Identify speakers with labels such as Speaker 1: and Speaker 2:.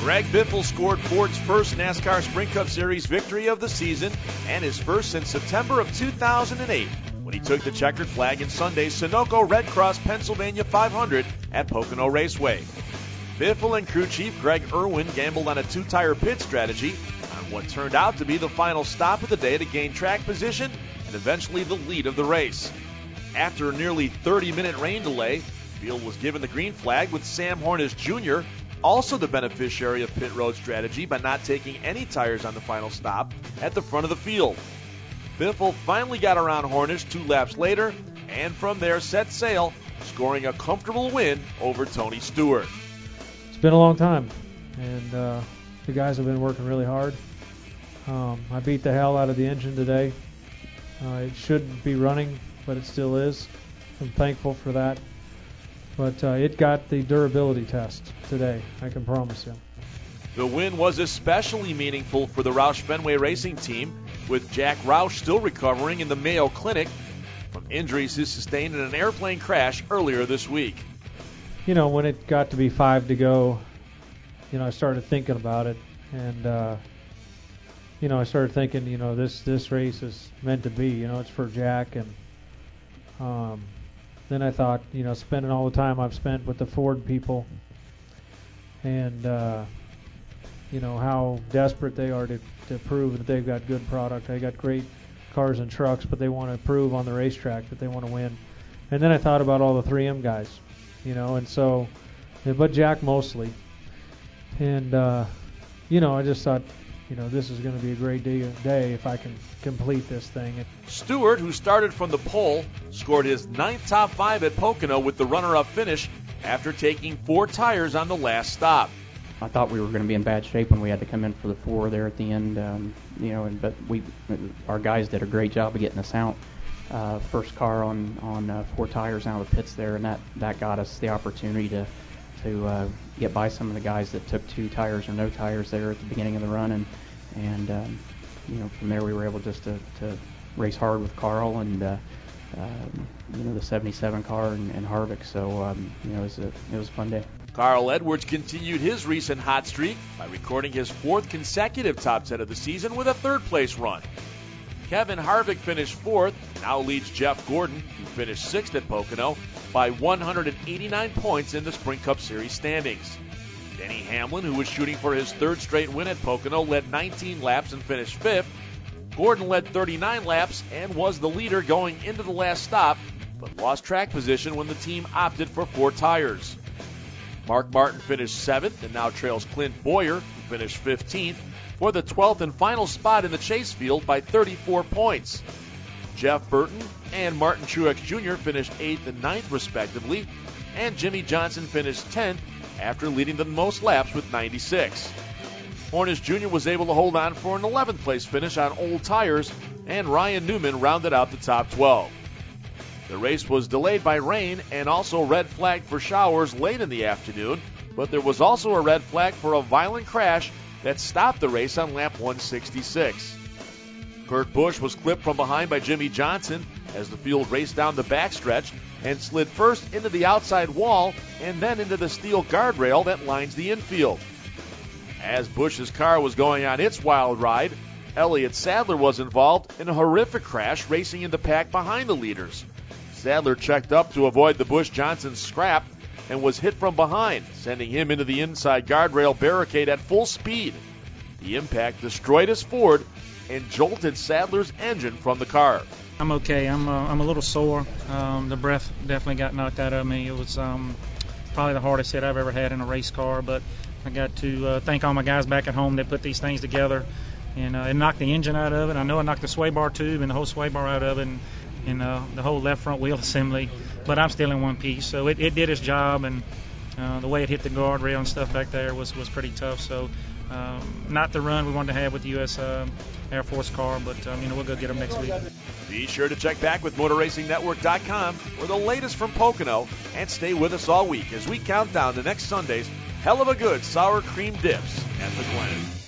Speaker 1: Greg Biffle scored Ford's first NASCAR Sprint Cup Series victory of the season and his first since September of 2008 when he took the checkered flag in Sunday's Sunoco Red Cross Pennsylvania 500 at Pocono Raceway. Biffle and crew chief Greg Irwin gambled on a two-tire pit strategy on what turned out to be the final stop of the day to gain track position and eventually the lead of the race. After a nearly 30-minute rain delay, field was given the green flag with Sam Hornish Jr., also the beneficiary of pit road strategy by not taking any tires on the final stop at the front of the field. Biffle finally got around Hornish 2 laps later, and from there set sail, scoring a comfortable win over Tony Stewart.
Speaker 2: It's been a long time, and the guys have been working really hard. I beat the hell out of the engine today. It shouldn't be running, but it still is. I'm thankful for that. But it got the durability test today, I can promise you.
Speaker 1: The win was especially meaningful for the Roush Fenway Racing team, with Jack Roush still recovering in the Mayo Clinic from injuries he sustained in an airplane crash earlier this week.
Speaker 2: You know, when it got to be 5 to go, I started thinking about it. And, I started thinking, this race is meant to be. It's for Jack. And then I thought, spending all the time I've spent with the Ford people and, how desperate they are to prove that they've got good product. They got great cars and trucks, but they want to prove on the racetrack that they want to win. And then I thought about all the 3M guys, and so, but Jack mostly. And, I just thought, this is going to be a great day if I can complete this thing.
Speaker 1: Stewart, who started from the pole, scored his 9th top 5 at Pocono with the runner-up finish after taking 4 tires on the last stop.
Speaker 3: I thought we were going to be in bad shape when we had to come in for the 4 there at the end, but our guys did a great job of getting us out. First car on 4 tires out of the pits there, and that got us the opportunity to get by some of the guys that took 2 tires or no tires there at the beginning of the run, and from there we were able just to race hard with Carl and the 77 car and Harvick. So it was a fun day.
Speaker 1: Carl Edwards continued his recent hot streak by recording his 4th consecutive top 10 of the season with a 3rd-place run. Kevin Harvick finished 4th, now leads Jeff Gordon, who finished 6th at Pocono, by 189 points in the Sprint Cup Series standings. Denny Hamlin, who was shooting for his 3rd straight win at Pocono, led 19 laps and finished 5th. Gordon led 39 laps and was the leader going into the last stop, but lost track position when the team opted for 4 tires. Mark Martin finished 7th and now trails Clint Boyer, who finished 15th, for the 12th and final spot in the chase field by 34 points. Jeff Burton and Martin Truex Jr. finished 8th and 9th respectively, and Jimmy Johnson finished 10th after leading the most laps with 96. Hornish Jr. was able to hold on for an 11th place finish on old tires, and Ryan Newman rounded out the top 12. The race was delayed by rain and also red flagged for showers late in the afternoon, but there was also a red flag for a violent crash that stopped the race on lap 166. Kurt Busch was clipped from behind by Jimmy Johnson as the field raced down the backstretch and slid first into the outside wall and then into the steel guardrail that lines the infield. As Busch's car was going on its wild ride, Elliott Sadler was involved in a horrific crash racing in the pack behind the leaders. Sadler checked up to avoid the Busch-Johnson scrap and was hit from behind, sending him into the inside guardrail barricade at full speed. The impact destroyed his Ford and jolted Sadler's engine from the car.
Speaker 4: I'm okay. I'm a little sore. The breath definitely got knocked out of me. It was probably the hardest hit I've ever had in a race car, but I got to thank all my guys back at home that put these things together, and it knocked the engine out of it. I know I knocked the sway bar tube and the whole sway bar out of it, and the whole left front wheel assembly, but I'm still in one piece. So it did its job, and the way it hit the guardrail and stuff back there was pretty tough. So not the run we wanted to have with the U.S. Air Force car, but we'll go get them next week.
Speaker 1: Be sure to check back with MotorRacingNetwork.com for the latest from Pocono, and stay with us all week as we count down to next Sunday's hell of a good sour cream dips at the Glen.